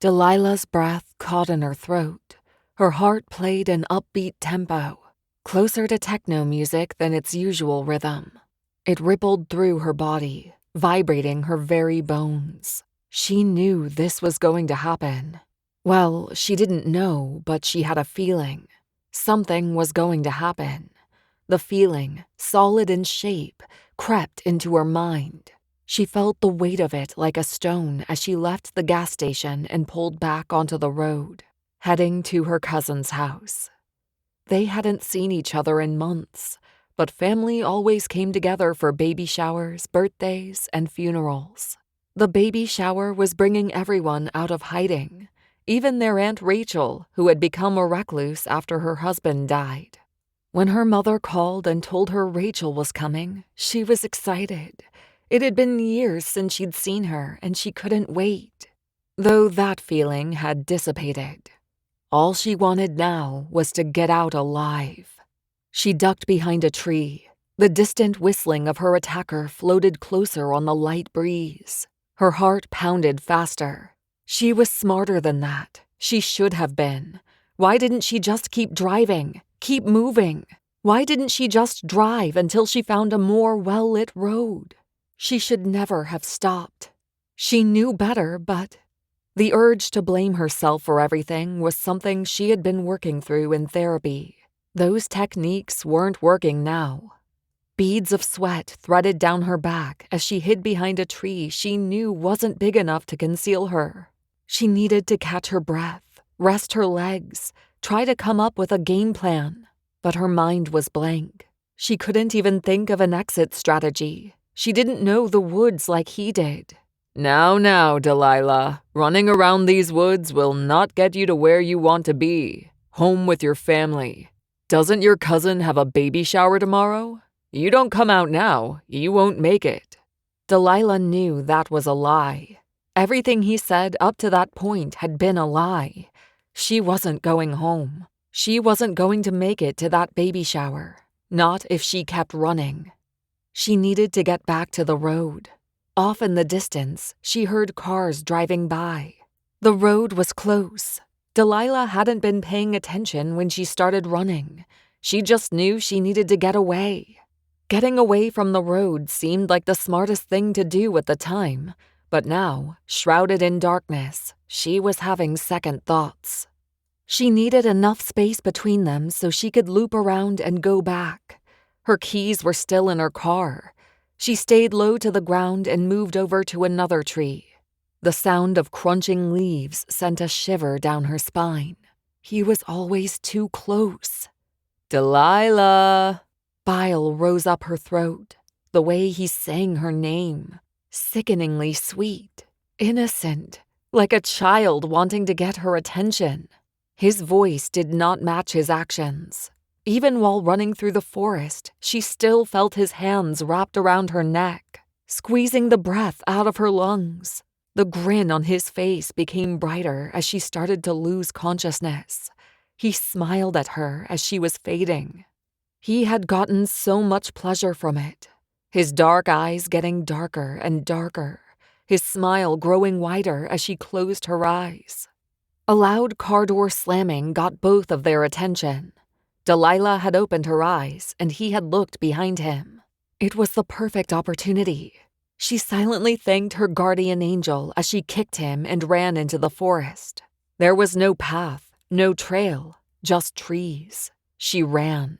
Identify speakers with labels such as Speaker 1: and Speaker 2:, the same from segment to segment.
Speaker 1: Delilah's breath caught in her throat. Her heart played an upbeat tempo, closer to techno music than its usual rhythm. It rippled through her body, vibrating her very bones. She knew this was going to happen. Well, she didn't know, but she had a feeling. Something was going to happen. The feeling, solid in shape, crept into her mind. She felt the weight of it like a stone as she left the gas station and pulled back onto the road, heading to her cousin's house. They hadn't seen each other in months, but family always came together for baby showers, birthdays, and funerals. The baby shower was bringing everyone out of hiding, even their Aunt Rachel, who had become a recluse after her husband died. When her mother called and told her Rachel was coming, she was excited. It had been years since she'd seen her, and she couldn't wait. Though that feeling had dissipated. All she wanted now was to get out alive. She ducked behind a tree. The distant whistling of her attacker floated closer on the light breeze. Her heart pounded faster. She was smarter than that. She should have been. Why didn't she just keep driving? Keep moving? Why didn't she just drive until she found a more well-lit road? She should never have stopped. She knew better, but the urge to blame herself for everything was something she had been working through in therapy. Those techniques weren't working now. Beads of sweat threaded down her back as she hid behind a tree she knew wasn't big enough to conceal her. She needed to catch her breath, rest her legs, try to come up with a game plan. But her mind was blank. She couldn't even think of an exit strategy. She didn't know the woods like he did. Now, Delilah. Running around these woods will not get you to where you want to be. Home with your family. Doesn't your cousin have a baby shower tomorrow? You don't come out now, you won't make it. Delilah knew that was a lie. Everything he said up to that point had been a lie. She wasn't going home. She wasn't going to make it to that baby shower. Not if she kept running. She needed to get back to the road. Off in the distance, she heard cars driving by. The road was close. Delilah hadn't been paying attention when she started running. She just knew she needed to get away. Getting away from the road seemed like the smartest thing to do at the time, but now, shrouded in darkness, she was having second thoughts. She needed enough space between them so she could loop around and go back. Her keys were still in her car. She stayed low to the ground and moved over to another tree. The sound of crunching leaves sent a shiver down her spine. He was always too close. Delilah! Bile rose up her throat, the way he sang her name. Sickeningly sweet, innocent, like a child wanting to get her attention. His voice did not match his actions. Even while running through the forest, she still felt his hands wrapped around her neck, squeezing the breath out of her lungs. The grin on his face became brighter as she started to lose consciousness. He smiled at her as she was fading. He had gotten so much pleasure from it, his dark eyes getting darker and darker, his smile growing wider as she closed her eyes. A loud car door slamming got both of their attention. Delilah had opened her eyes, and he had looked behind him. It was the perfect opportunity. She silently thanked her guardian angel as she kicked him and ran into the forest. There was no path, no trail, just trees. She ran.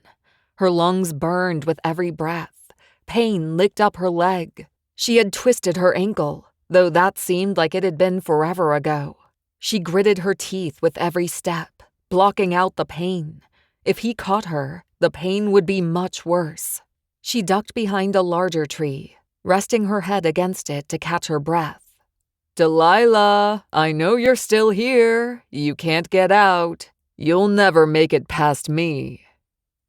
Speaker 1: Her lungs burned with every breath. Pain licked up her leg. She had twisted her ankle, though that seemed like it had been forever ago. She gritted her teeth with every step, blocking out the pain. If he caught her, the pain would be much worse. She ducked behind a larger tree, resting her head against it to catch her breath. Delilah, I know you're still here. You can't get out. You'll never make it past me.